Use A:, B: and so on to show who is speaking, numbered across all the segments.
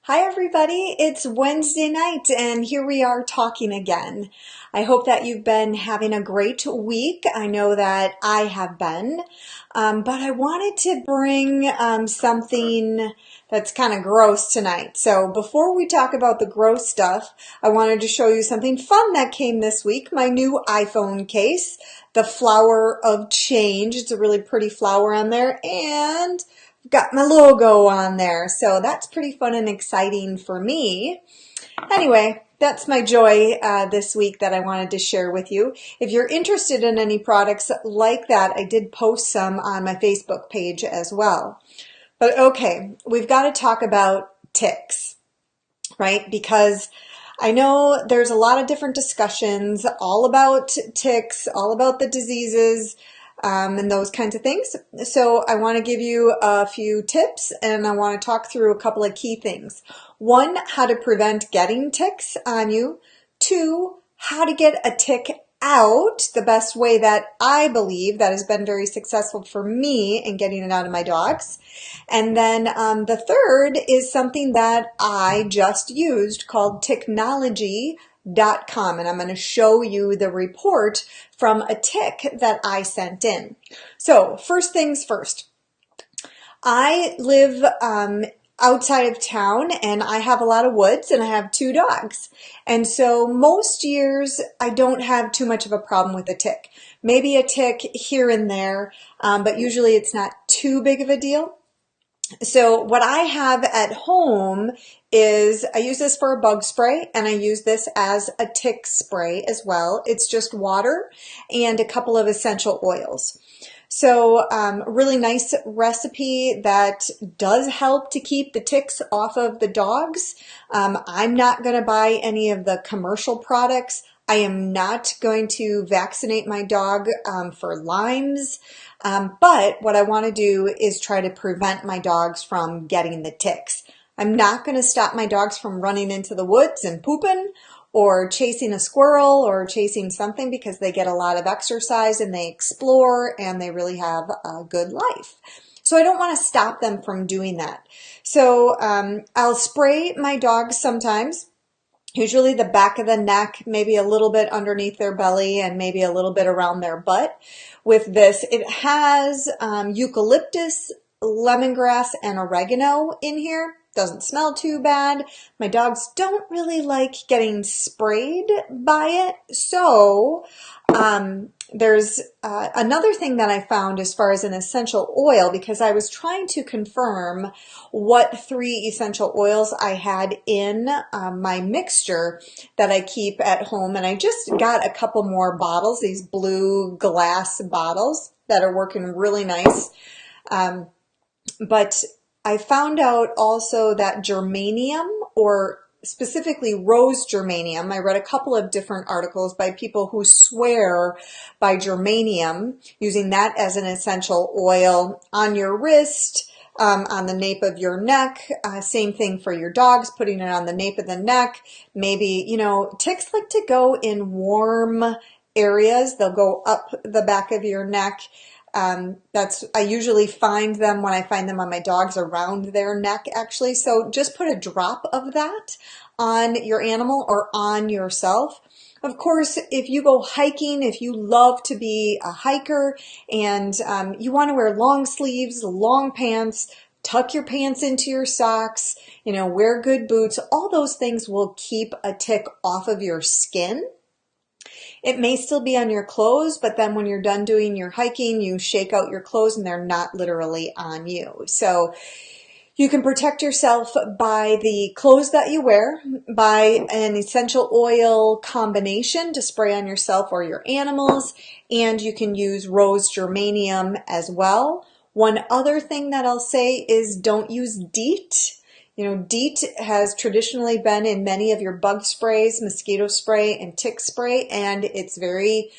A: Hi everybody, it's Wednesday night and here we are talking again. I hope that you've been having a great week. I know that I have been, but I wanted to bring something that's kind of gross tonight. So before we talk about the gross stuff, I wanted to show you something fun that came this week, my new iPhone case, the flower of change. It's a really pretty flower on there and got my logo on there, so that's pretty fun and exciting for me. Anyway, that's my joy this week that I wanted to share with you. If you're interested in any products like that, I did post some on my Facebook page as well. But okay, we've got to talk about ticks, right? Because I know there's a lot of different discussions all about ticks, all about the diseases, and those kinds of things. So I want to give you a few tips and I want to talk through a couple of key things. One, how to prevent getting ticks on you. Two, how to get a tick out, the best way that I believe that has been very successful for me in getting it out of my dogs. And then the third is something that I just used called technology.com, and I'm going to show you the report from a tick that I sent in. So first things first, I live outside of town and I have a lot of woods and I have two dogs. And so most years I don't have too much of a problem with a tick. Maybe a tick here and there, but usually it's not too big of a deal. So what I have at home is I use this for a bug spray and I use this as a tick spray as well. It's just water and a couple of essential oils. So really nice recipe that does help to keep the ticks off of the dogs. I'm not going to buy any of the commercial products. I am not going to vaccinate my dog for Lyme's, but what I want to do is try to prevent my dogs from getting the ticks. I'm not going to stop my dogs from running into the woods and pooping or chasing a squirrel or chasing something because they get a lot of exercise and they explore and they really have a good life. So I don't want to stop them from doing that. So I'll spray my dogs sometimes. Usually the back of the neck, maybe a little bit underneath their belly and maybe a little bit around their butt with this. It has eucalyptus, lemongrass, and oregano in here. Doesn't smell too bad. My dogs don't really like getting sprayed by it. So there's another thing that I found as far as an essential oil, because I was trying to confirm what 3 essential oils I had in my mixture that I keep at home. And I just got a couple more bottles, these blue glass bottles that are working really nice. But I found out also that germanium, or specifically rose germanium, I read a couple of different articles by people who swear by germanium, using that as an essential oil on your wrist, on the nape of your neck. Same thing for your dogs, putting it on the nape of the neck. Maybe, you know, ticks like to go in warm areas. They'll go up the back of your neck. I usually find them when I find them on my dogs around their neck actually. So just put a drop of that on your animal or on yourself. Of course, if you go hiking, if you love to be a hiker and you want to wear long sleeves, long pants, tuck your pants into your socks, you know, wear good boots, all those things will keep a tick off of your skin. It may still be on your clothes, but then when you're done doing your hiking, you shake out your clothes and they're not literally on you. So you can protect yourself by the clothes that you wear, by an essential oil combination to spray on yourself or your animals, and you can use rose germanium as well. One other thing that I'll say is don't use DEET. You know, DEET has traditionally been in many of your bug sprays, mosquito spray, and tick spray, and it's very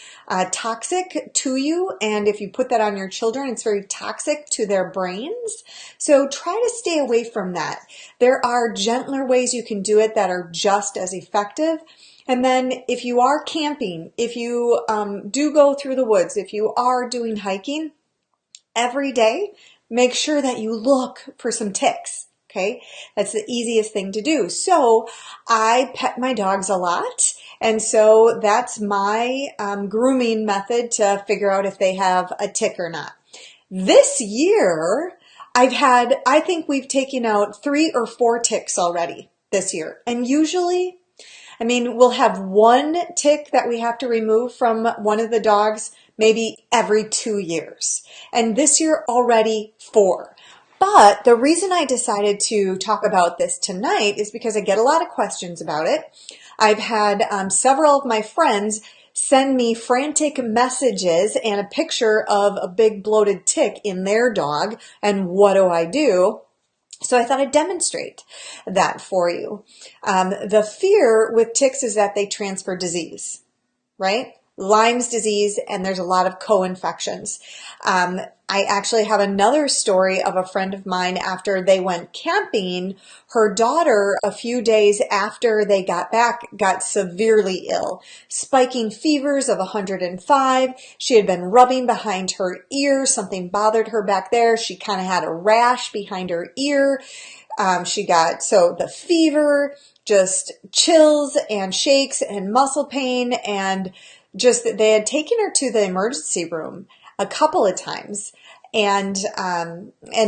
A: toxic to you. And if you put that on your children, it's very toxic to their brains. So try to stay away from that. There are gentler ways you can do it that are just as effective. And then if you are camping, if you do go through the woods, if you are doing hiking every day, make sure that you look for some ticks. Okay, that's the easiest thing to do. So I pet my dogs a lot. And so that's my grooming method to figure out if they have a tick or not. This year, I think we've taken out 3 or 4 ticks already this year. And usually, I mean, we'll have one tick that we have to remove from one of the dogs maybe every 2 years. And this year already 4. But the reason I decided to talk about this tonight is because I get a lot of questions about it. I've had several of my friends send me frantic messages and a picture of a big bloated tick in their dog. And what do I do? So I thought I'd demonstrate that for you. The fear with ticks is that they transfer disease, right? Lyme's disease, and there's a lot of co-infections. I actually have another story of a friend of mine after they went camping. Her daughter, a few days after they got back, got severely ill, spiking fevers of 105. She had been rubbing behind her ear. Something bothered her back there. She kind of had a rash behind her ear. So the fever, just chills and shakes and muscle pain, and just that they had taken her to the emergency room a couple of times, and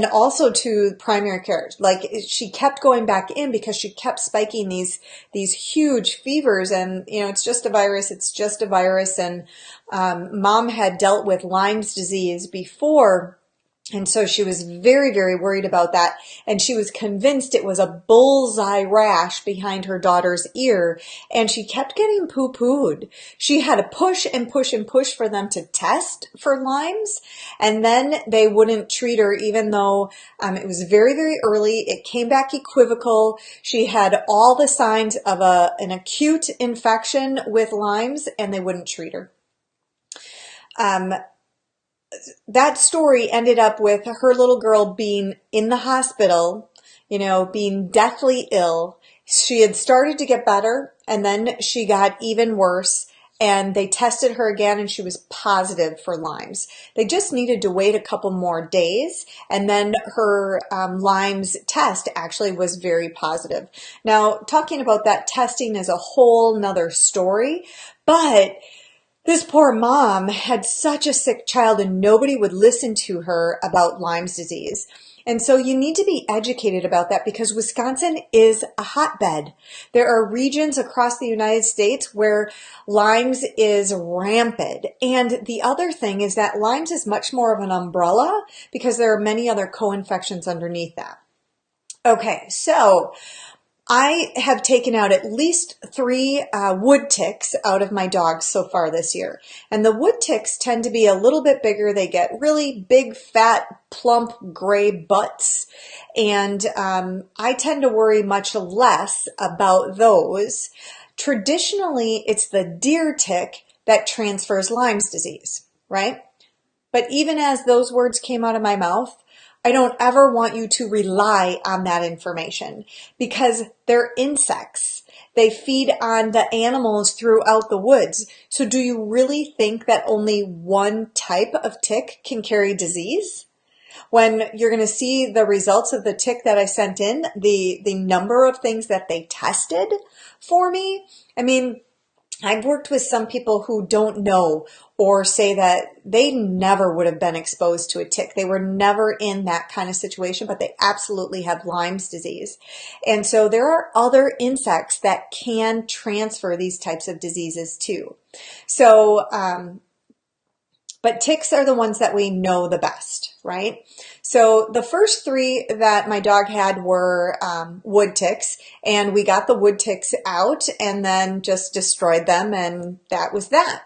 A: also to primary care. Like, she kept going back in because she kept spiking these huge fevers, and it's just a virus. It's just a virus. And mom had dealt with Lyme's disease before. And so she was very, very worried about that. And she was convinced it was a bullseye rash behind her daughter's ear. And she kept getting poo-pooed. She had to push and push and push for them to test for Lyme's. And then they wouldn't treat her, even though it was very, very early. It came back equivocal. She had all the signs of an acute infection with Lyme's, and they wouldn't treat her. That story ended up with her little girl being in the hospital, being deathly ill. She had started to get better, and then she got even worse, and they tested her again, and she was positive for Lyme's. They just needed to wait a couple more days, and then her Lyme's test actually was very positive. Now, talking about that testing is a whole nother story, but this poor mom had such a sick child, and nobody would listen to her about Lyme's disease. And so you need to be educated about that, because Wisconsin is a hotbed. There are regions across the United States where Lyme's is rampant. And the other thing is that Lyme's is much more of an umbrella because there are many other co-infections underneath that. Okay, so I have taken out at least 3 wood ticks out of my dogs so far this year. And the wood ticks tend to be a little bit bigger. They get really big, fat, plump, gray butts. And I tend to worry much less about those. Traditionally, it's the deer tick that transfers Lyme's disease, right? But even as those words came out of my mouth, I don't ever want you to rely on that information, because they're insects. They feed on the animals throughout the woods. So do you really think that only one type of tick can carry disease? When you're going to see the results of the tick that I sent in, the number of things that they tested for me, I mean, I've worked with some people who don't know, or say that they never would have been exposed to a tick. They were never in that kind of situation, but they absolutely have Lyme's disease. And so there are other insects that can transfer these types of diseases too. So, but ticks are the ones that we know the best, right? So the first 3 that my dog had were wood ticks, and we got the wood ticks out and then just destroyed them, and that was that.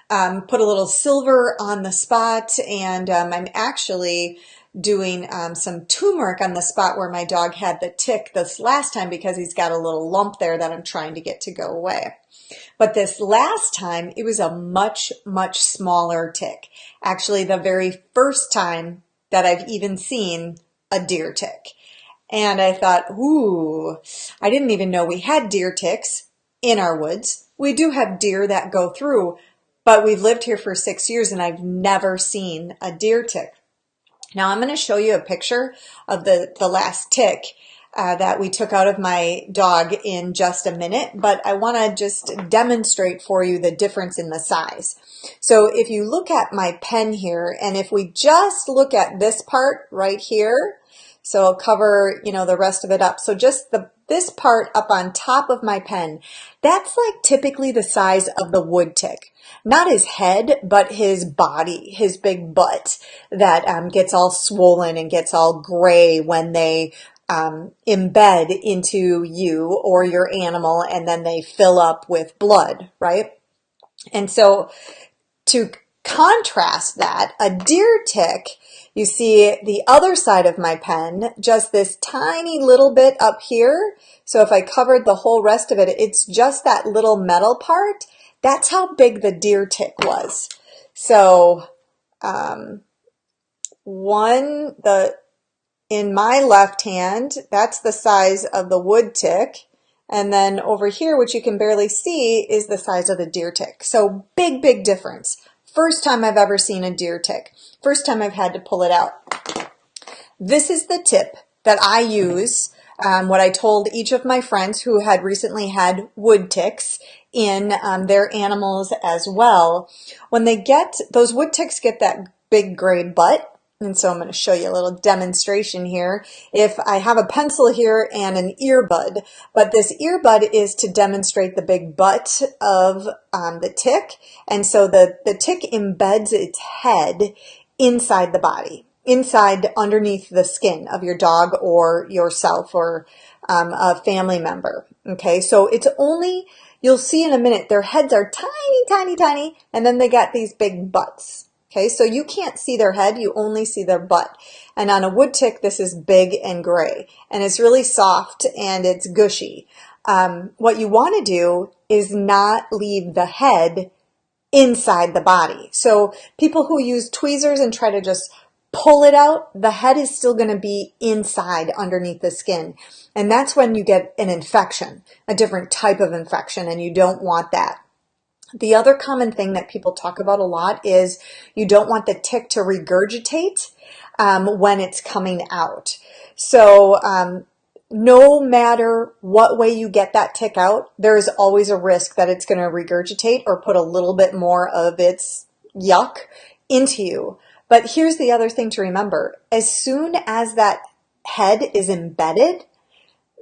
A: Put a little silver on the spot, and I'm actually doing some turmeric on the spot where my dog had the tick this last time, because he's got a little lump there that I'm trying to get to go away. But this last time, it was a much, much smaller tick. Actually, the very first time that I've even seen a deer tick. And I thought, ooh, I didn't even know we had deer ticks in our woods. We do have deer that go through, but we've lived here for 6 years and I've never seen a deer tick. Now I'm going to show you a picture of the last tick that we took out of my dog in just a minute, but I want to just demonstrate for you the difference in the size. So if you look at my pen here, and if we just look at this part right here, so I'll cover, the rest of it up. So just this part up on top of my pen, that's like typically the size of the wood tick. Not his head, but his body, his big butt that gets all swollen and gets all gray when they embed into you or your animal, and then they fill up with blood, right? And so to contrast that, a deer tick, you see the other side of my pen, just this tiny little bit up here. So if I covered the whole rest of it, it's just that little metal part. That's how big the deer tick was. So in my left hand, that's the size of the wood tick. And then over here, which you can barely see, is the size of the deer tick. So big, big difference. First time I've ever seen a deer tick. First time I've had to pull it out. This is the tip that I use, what I told each of my friends who had recently had wood ticks in their animals as well. When they get, those wood ticks get that big gray butt. And so I'm going to show you a little demonstration here. If I have a pencil here and an earbud, but this earbud is to demonstrate the big butt of the tick. And so the tick embeds its head inside the body, inside underneath the skin of your dog or yourself or a family member. Okay, so it's only, you'll see in a minute, their heads are tiny, tiny, tiny, and then they got these big butts. Okay, so you can't see their head, you only see their butt. And on a wood tick, this is big and gray, and it's really soft and it's gushy. What you want to do is not leave the head inside the body. So people who use tweezers and try to just pull it out, the head is still going to be inside underneath the skin. And that's when you get an infection, a different type of infection, and you don't want that. The other common thing that people talk about a lot is you don't want the tick to regurgitate when it's coming out. So no matter what way you get that tick out, there is always a risk that it's going to regurgitate or put a little bit more of its yuck into you. But here's the other thing to remember. As soon as that head is embedded,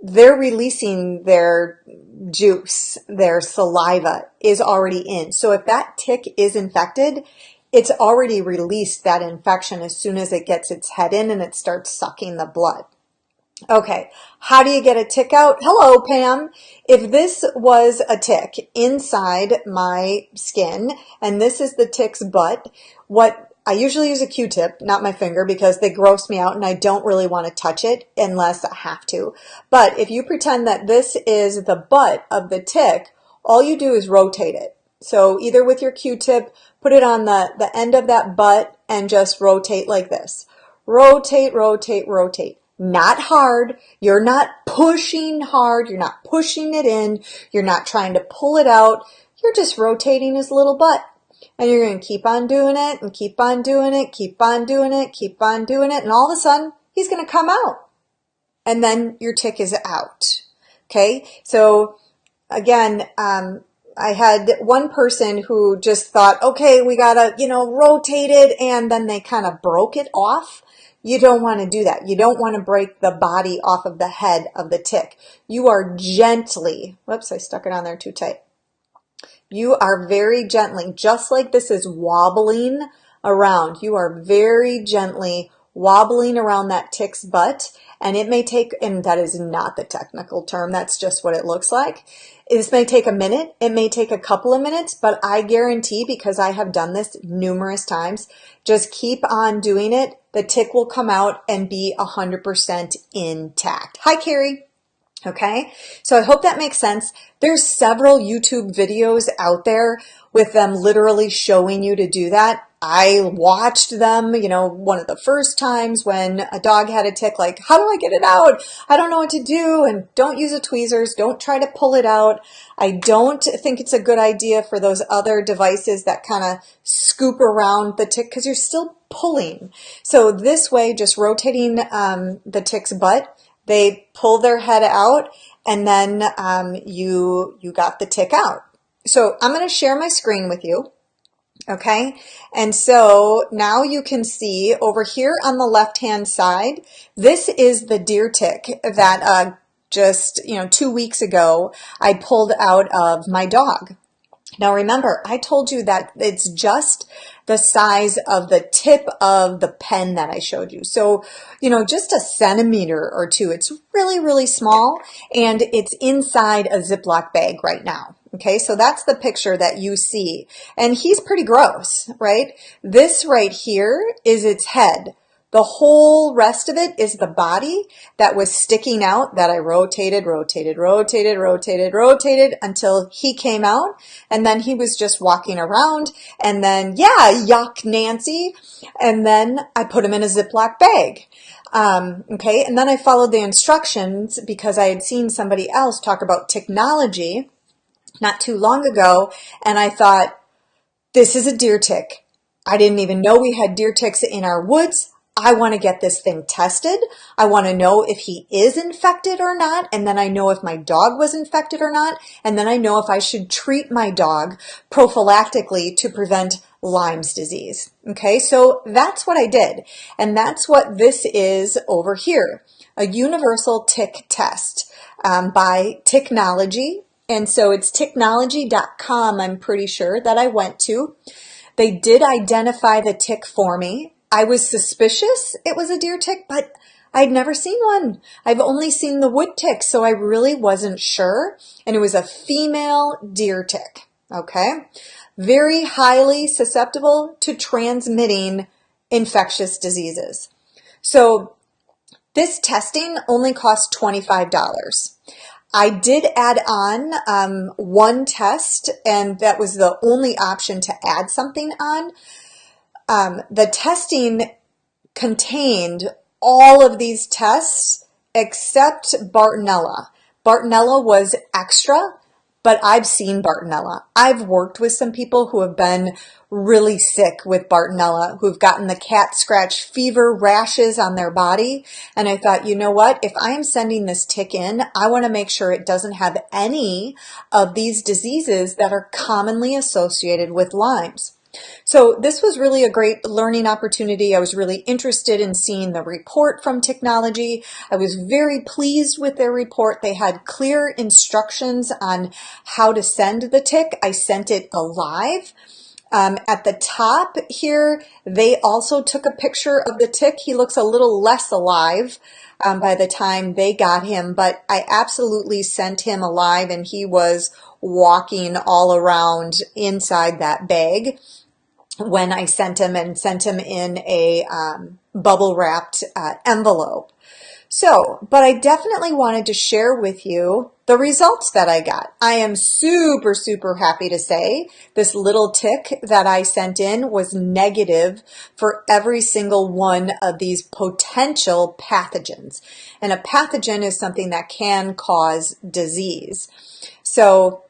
A: they're releasing their juice, their saliva is already in. So if that tick is infected, it's already released that infection as soon as it gets its head in and it starts sucking the blood. Okay, how do you get a tick out? Hello, Pam. If this was a tick inside my skin and this is the tick's butt, what I usually use a Q-tip, not my finger, because they gross me out and I don't really want to touch it unless I have to. But if you pretend that this is the butt of the tick, all you do is rotate it. So either with your Q-tip, put it on the end of that butt and just rotate like this. Rotate, rotate, rotate. Not hard. You're not pushing hard. You're not pushing it in. You're not trying to pull it out. You're just rotating his little butt. And you're going to keep on doing it and keep on doing it, keep on doing it, keep on doing it. And all of a sudden, he's going to come out. And then your tick is out. Okay. So again, I had one person who just thought, okay, we got to, rotate it. And then they kind of broke it off. You don't want to do that. You don't want to break the body off of the head of the tick. You are gently, whoops, I stuck it on there too tight. You are very gently, just like this is wobbling around, you are very gently wobbling around that tick's butt. And it may take, and that is not the technical term, that's just what it looks like. This may take a minute, it may take a couple of minutes, but I guarantee, because I have done this numerous times, just keep on doing it. The tick will come out and be 100% intact. Hi, Carrie. Okay, so I hope that makes sense. There's several YouTube videos out there with them literally showing you to do that. I watched them, one of the first times when a dog had a tick, like, how do I get it out? I don't know what to do. And don't use a tweezers. Don't try to pull it out. I don't think it's a good idea for those other devices that kind of scoop around the tick because you're still pulling. So this way, just rotating the tick's butt, they pull their head out, and then you got the tick out. So I'm going to share my screen with you. Okay, and so now you can see over here on the left-hand side, this is the deer tick that just 2 weeks ago I pulled out of my dog. Now remember, I told you that it's just the size of the tip of the pen that I showed you. So, just a centimeter or two. It's really, really small, and it's inside a Ziploc bag right now. Okay, so that's the picture that you see. And he's pretty gross, right? This right here is its head. The whole rest of it is the body that was sticking out that I rotated until he came out. And then he was just walking around. And then, yeah, yuck, Nancy. And then I put him in a Ziploc bag. Okay, and then I followed the instructions because I had seen somebody else talk about technology not too long ago. And I thought, this is a deer tick. I didn't even know we had deer ticks in our woods. I want to get this thing tested. I want to know if he is infected or not. And then I know if my dog was infected or not. And then I know if I should treat my dog prophylactically to prevent Lyme's disease. Okay, so that's what I did. And that's what this is over here, a universal tick test by Technology. And so it's technology.com, I'm pretty sure, that I went to. They did identify the tick for me. I was suspicious it was a deer tick, but I'd never seen one. I've only seen the wood tick, so I really wasn't sure. And it was a female deer tick, okay? Very highly susceptible to transmitting infectious diseases. So this testing only cost $25. I did add on one test, and that was the only option to add something on. The testing contained all of these tests except Bartonella. Bartonella was extra, but I've seen Bartonella. I've worked with some people who have been really sick with Bartonella, who've gotten the cat scratch fever rashes on their body. And I thought, you know what? If I am sending this tick in, I want to make sure it doesn't have any of these diseases that are commonly associated with Lyme's. So this was really a great learning opportunity. I was really interested in seeing the report from Technology. I was very pleased with their report. They had clear instructions on how to send the tick. I sent it alive. At the top here, they also took a picture of the tick. He looks a little less alive by the time they got him, but I absolutely sent him alive, and he was walking all around inside that bag when I sent him, and sent him in a bubble wrapped envelope. So, but I definitely wanted to share with you the results that I got. I am super, super happy to say this little tick that I sent in was negative for every single one of these potential pathogens. And a pathogen is something that can cause disease. So,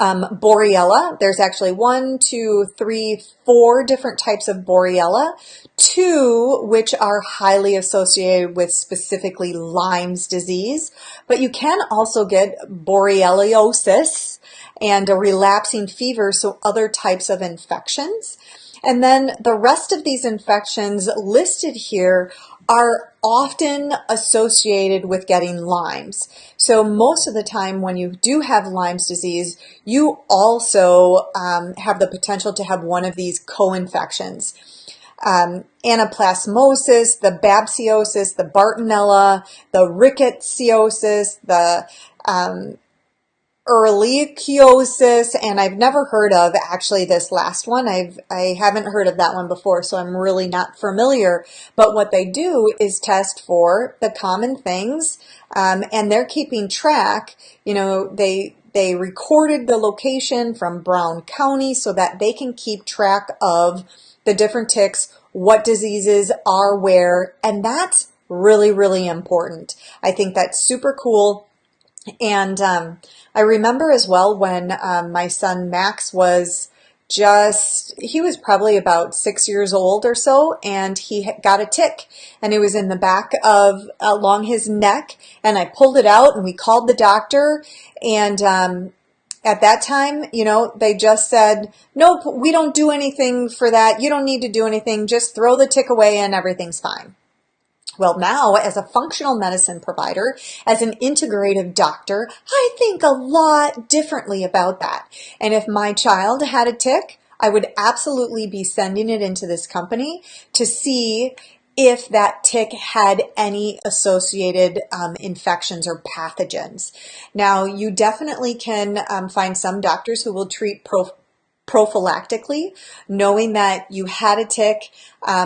A: Borrelia, there's actually 1, 2, 3, 4 different types of Borrelia, 2 which are highly associated with specifically Lyme's disease, but you can also get borreliosis and a relapsing fever, so other types of infections. And then the rest of these infections listed here are often associated with getting Lyme's. So most of the time when you do have Lyme's disease, you also have the potential to have one of these co-infections. Anaplasmosis, the babsiosis, the Bartonella, the rickettsiosis, the ehrlichiosis, and I've never heard of actually this last one. I haven't heard of that one before, so I'm really not familiar. But what they do is test for the common things, and they're keeping track. They recorded the location from Brown County so that they can keep track of the different ticks, what diseases are where, and that's really, really important. I think that's super cool. And I remember as well when my son Max was he was probably about 6 years old or so, and he got a tick, and it was in the back of along his neck, and I pulled it out, and we called the doctor, and at that time, they just said, nope, we don't do anything for that. You don't need to do anything. Just throw the tick away and everything's fine. Well, now as a functional medicine provider, as an integrative doctor, I think a lot differently about that. And if my child had a tick, I would absolutely be sending it into this company to see if that tick had any associated infections or pathogens. Now, you definitely can find some doctors who will treat prophylactically, knowing that you had a tick,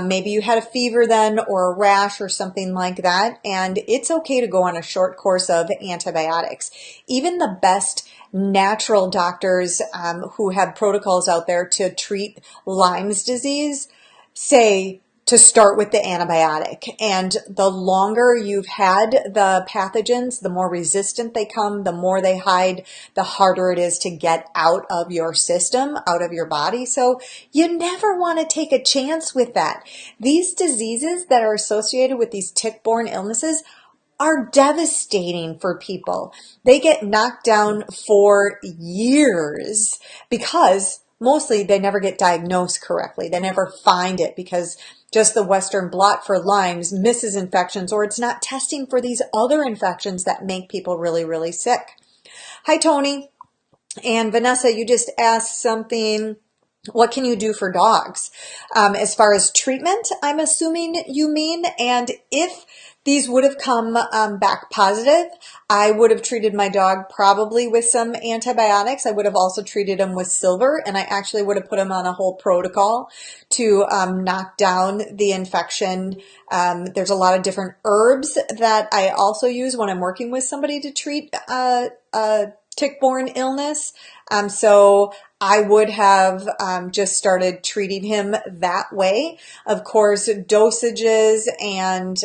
A: maybe you had a fever then or a rash or something like that, and it's okay to go on a short course of antibiotics. Even the best natural doctors who have protocols out there to treat Lyme's disease say to start with the antibiotic. And the longer you've had the pathogens, the more resistant they come, the more they hide, the harder it is to get out of your system, out of your body. So you never want to take a chance with that. These diseases that are associated with these tick-borne illnesses are devastating for people. They get knocked down for years because mostly they never get diagnosed correctly. They never find it because just the Western blot for Lyme's misses infections, or it's not testing for these other infections that make people really, really sick. Hi, Tony. And Vanessa, you just asked something. What can you do for dogs? As far as treatment, I'm assuming you mean, and if these would have come back positive, I would have treated my dog probably with some antibiotics. I would have also treated him with silver, and I actually would have put him on a whole protocol to knock down the infection. There's a lot of different herbs that I also use when I'm working with somebody to treat tick-borne illness. So I would have just started treating him that way. Of course, dosages and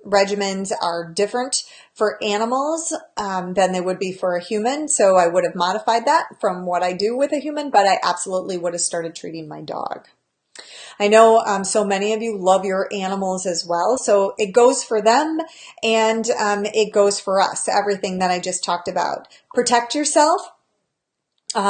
A: regimens are different for animals than they would be for a human. So I would have modified that from what I do with a human, but I absolutely would have started treating my dog. I know so many of you love your animals as well. So it goes for them and it goes for us, everything that I just talked about. Protect yourself.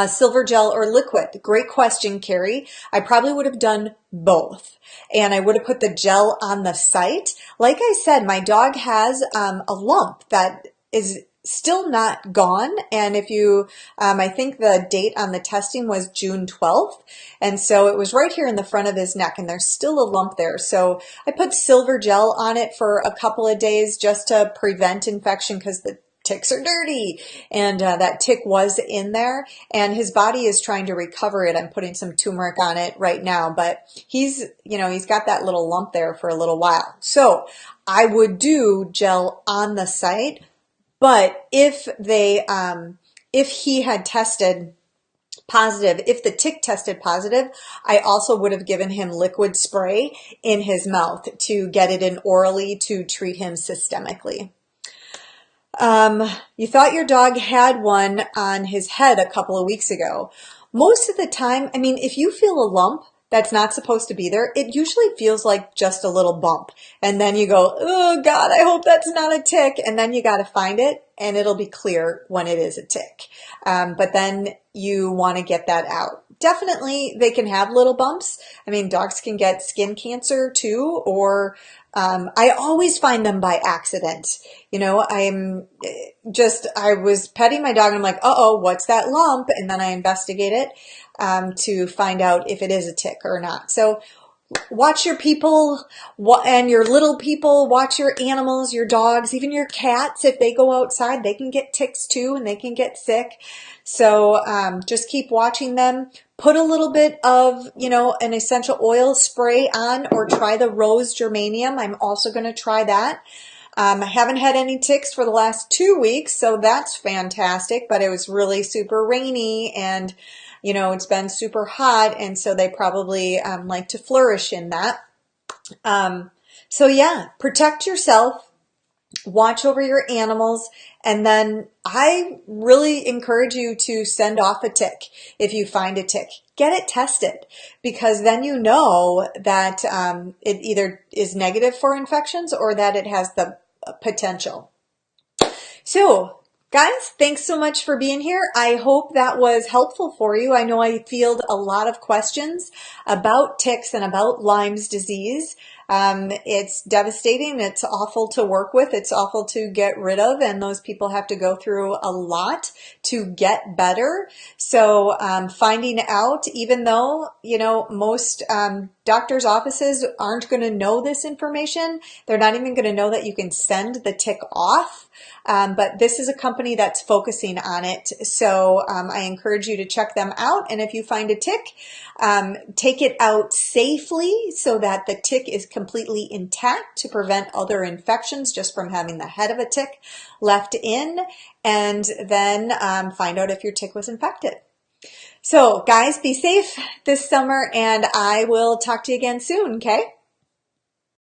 A: Silver gel or liquid? Great question, Carrie. I probably would have done both. And I would have put the gel on the site. Like I said, my dog has a lump that is still not gone. And if you, I think the date on the testing was June 12th. And so it was right here in the front of his neck, and there's still a lump there. So I put silver gel on it for a couple of days just to prevent infection because the ticks are dirty, and that tick was in there, and his body is trying to recover it. I'm putting some turmeric on it right now, but he's got that little lump there for a little while. So I would do gel on the site, but if he had tested positive, if the tick tested positive, I also would have given him liquid spray in his mouth to get it in orally to treat him systemically. You thought your dog had one on his head a couple of weeks ago. Most of the time, I mean, if you feel a lump that's not supposed to be there, it usually feels like just a little bump. And then you go, oh God, I hope that's not a tick. And then you got to find it, and it'll be clear when it is a tick. But then you want to get that out. Definitely, they can have little bumps. I mean, dogs can get skin cancer too, or I always find them by accident. I was petting my dog and I'm like, uh-oh, what's that lump? And then I investigate it to find out if it is a tick or not. So watch your people and your little people, watch your animals, your dogs, even your cats. If they go outside, they can get ticks too, and they can get sick. So just keep watching them. Put a little bit of, an essential oil spray on, or try the rose geranium. I'm also going to try that. I haven't had any ticks for the last 2 weeks, so that's fantastic, but it was really super rainy, and You know, it's been super hot, and so they probably like to flourish in that. So yeah, protect yourself, watch over your animals, and then I really encourage you to send off a tick. If you find a tick, get it tested, because then you know that it either is negative for infections or that it has the potential. So, guys, thanks so much for being here. I hope that was helpful for you. I know I field a lot of questions about ticks and about Lyme's disease. It's devastating. It's awful to work with. It's awful to get rid of, and those people have to go through a lot to get better. So finding out, even though, you know, most doctors' offices aren't going to know this information, they're not even going to know that you can send the tick off. But this is a company that's focusing on it. So I encourage you to check them out. And if you find a tick, take it out safely so that the tick is completely intact to prevent other infections just from having the head of a tick left in. And then find out if your tick was infected. So guys, be safe this summer, and I will talk to you again soon, okay?